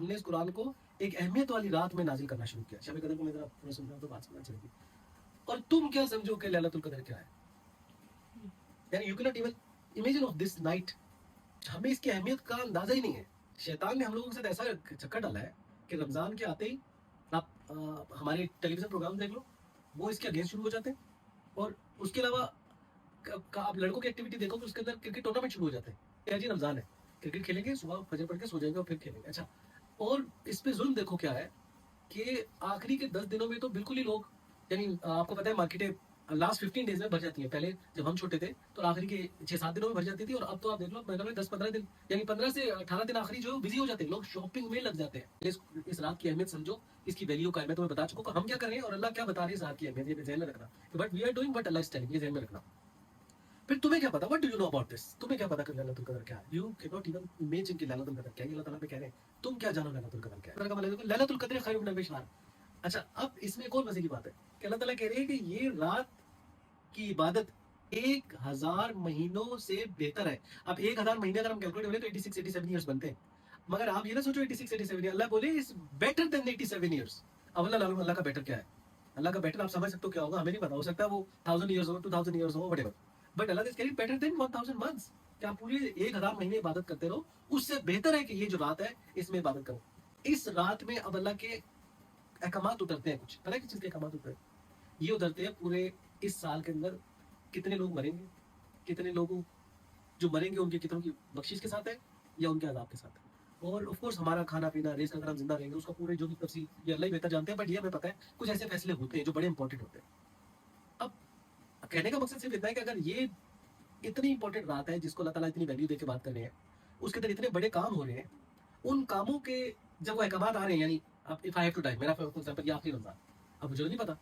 ہم نے اس قرآن کو ایک اہمیت والی رات میں نازل کرنا شروع کیا. شب قدر کو میں ذرا پورا سمجھاؤں تو بات سمجھ چلے گی. اور تم کیا سمجھو کہ لیلۃ القدر کیا ہے؟ یعنی you can't even imagine of this night. ہمیں اس کی اہمیت کا اندازہ ہی نہیں ہے. شیطان نے ہم لوگوں کے ساتھ ایسا چکر ڈالا ہے کہ رمضان کے آتے ہی آپ ہمارے ٹیلی ویژن پروگرام دیکھ لو, وہ اس کے اگینسٹ شروع ہو جاتے ہیں. اور اس کے علاوہ آپ لڑکوں کی ایکٹیویٹی دیکھو کہ اس کے اندر کرکٹ ٹورنامنٹ شروع ہو جاتے ہیں. جی رمضان ہے, کرکٹ کھیلیں گے, صبح فجر پڑھ کے سو جائیں گے اور پھر کھیلیں گے. اچھا, اور اس پہ ظلم دیکھو کیا ہے کہ آخری کے 10 دنوں میں تو بالکل ہی لوگ, یعنی آپ کو پتا ہے مارکیٹیں لاسٹ 15 ڈیز میں بھر جاتی ہیں. پہلے جب ہم چھوٹے تھے تو آخری کے 6-7 دنوں میں بھر جاتی تھی, اور اب تو آپ دیکھ لو میرے میں 10-15 دن, یعنی 15 سے 18 دن آخری جو بزی ہو جاتے ہیں, لوگ شاپنگ میں لگ جاتے ہیں. اس رات کی اہمیت سمجھو, اس کی ویلیو کا میں تمہیں بتا چکا ہوں ہم کیا کر رہے ہیں اور اللہ کیا بتا رہے ہیں اس رات کی اہمیت. یہ ذہن میں رکھنا, but we are doing but اللہ از ٹیلنگ, یہ ذہن میں رکھنا. پھر تمہیں کیا پتا, what do you know about this, تمہیں کیا پتا کہ لیلۃ القدر کیا ہے؟ You can not even imagine کہ لیلۃ القدر کیا ہے. اللہ تعالیٰ پہ کہہ رہے ہیں تم کیا جانو لیلۃ القدر کیا ہے. لیلۃ القدر خیر من الف شہر. اچھا, اب اس میں ایک اور مزے کی بات ہے کہ اللہ تعالیٰ کہہ رہے ہیں کہ یہ رات کی عبادت 1000 مہینوں سے بہتر ہے. اب 1000 مہینے اگر ہم کیلکولیٹ کریں تو 86-87 ایئرس بنتے ہیں. مگر آپ یہ نہ سوچو 86-87, اللہ بولے اس بیٹر دین 87 ایئرس. اب اللہ کا بیٹر کیا ہے؟ اللہ کا بیٹر آپ سمجھ سکتے ہو کیا ہوگا, ہمیں نہیں پتا. ہو سکتا ہے وہ 1000 ایئرس ہو, 2000 ایئرس ہو, وٹ ایور, بٹ اللہ از کہہ بیٹر دین 1000 منتھس. کہ آپ پورے 1000 مہینے عبادت کرتے رہو, اس سے بہتر ہے کہ یہ جو رات ہے اس میں عبادت کرو. اس رات میں اب اللہ کے احکامات اترتے ہیں. کچھ پتہ ہے کس چیز کے احکامات اترتے ہیں؟ یہ اترتے ہیں پورے اس سال کے اندر کتنے لوگ مریں گے, کتنے لوگوں جو مریں گے ان کے کتنوں کی بخشش کے ساتھ ہے یا ان کے عذاب کے ساتھ ہے. اور آف کورس ہمارا کھانا پینا, ریس اگر ہم زندہ رہیں گے اس کا پورے جو بھی تفصیل یہ اللہ ہی بہتر جانتے ہیں, بٹ یہ ہمیں پتہ ہے کچھ ایسے فیصلے ہوتے ہیں جو بڑے امپورٹنٹ ہوتے ہیں. اب کہنے کا مقصد صرف اتنا ہے کہ اگر یہ اتنی امپورٹنٹ رات ہے جس کو اللہ تعالیٰ اتنی ویلیو دے کے بات کر رہے ہیں, اس کے اندر اتنے بڑے کام ہو رہے ہیں, ان کاموں کے جب وہ احکامات آ رہے ہیں, یعنی اب if I have to die, میرا فار ایگزامپل یہ آخری رمضان, اب مجھے نہیں پتا,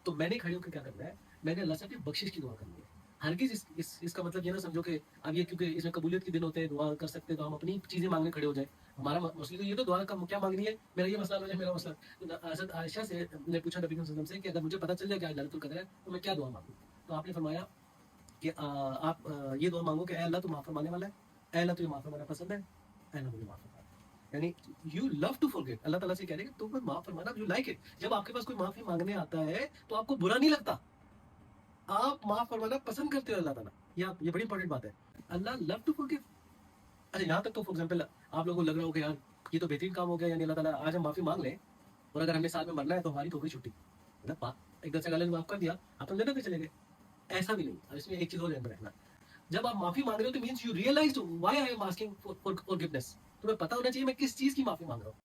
تو میں نے کھڑے ہو کے کیا کرنا ہے, میں نے اللہ سے اپنی بخشش کی دعا کرنی ہے. ہرگز اس کا مطلب یہ نہ سمجھو کہ اب یہ کیونکہ اس میں قبولیت کے دن ہوتے ہیں, دعا کر سکتے ہیں تو ہم اپنی چیزیں مانگنے کھڑے ہو جائیں. ہمارا مسئلہ تو یہ تو دعا کا کیا مانگنی ہے, میرا یہ مسئلہ ہو جائے, میرا مسئلہ. حضرت عائشہ سے نے پوچھا نبی صلی اللہ علیہ وسلم سے کہ اگر مجھے پتا چل جائے کہ آج لیلۃ القدر ہے تو میں کیا دعا مانگوں, تو آپ نے فرمایا کہ آپ یہ دعا مانگو کہ اے اللہ تو معاف فرمانے والا ہے, اے اللہ تجھے معاف فرمانا پسند ہے, اے اللہ مجھے معاف فرمانا. یعنی یو لو ٹو فورگیٹ. اللہ تعالیٰ سے کہہ رہے ہیں کہ تم معاف فرمانا, یو لائک اٹ. جب آپ کے پاس کوئی معافی مانگنے آتا ہے تو آپ کو برا نہیں لگتا, آپ معاف فرمانا پسند کرتے ہو اللہ تعالیٰ. یہ بڑی امپورٹنٹ بات ہے. اللہ لو ٹو فورگیو. اچھا, یہاں تک تو فار ایگزامپل آپ لوگوں کو لگ رہا ہو کہ یار یہ تو بہترین کام ہو گیا, یعنی اللہ تعالیٰ آج ہم معافی مانگ لیں اور اگر ہمیں ساتھ میں مرنا ہے تو ہماری تو ہوگی چھٹی, مطلب ایک دن سے غلط معاف کر دیا آپ ہم جنت میں چلے گئے. ایسا بھی نہیں. اور اس میں ایک چیز اور ذہن میں رکھنا, جب آپ معافی مانگ رہے ہو تو means you realise why I am asking for forgiveness. تمہیں پتا ہونا چاہیے میں کس چیز کی معافی مانگ رہا ہوں.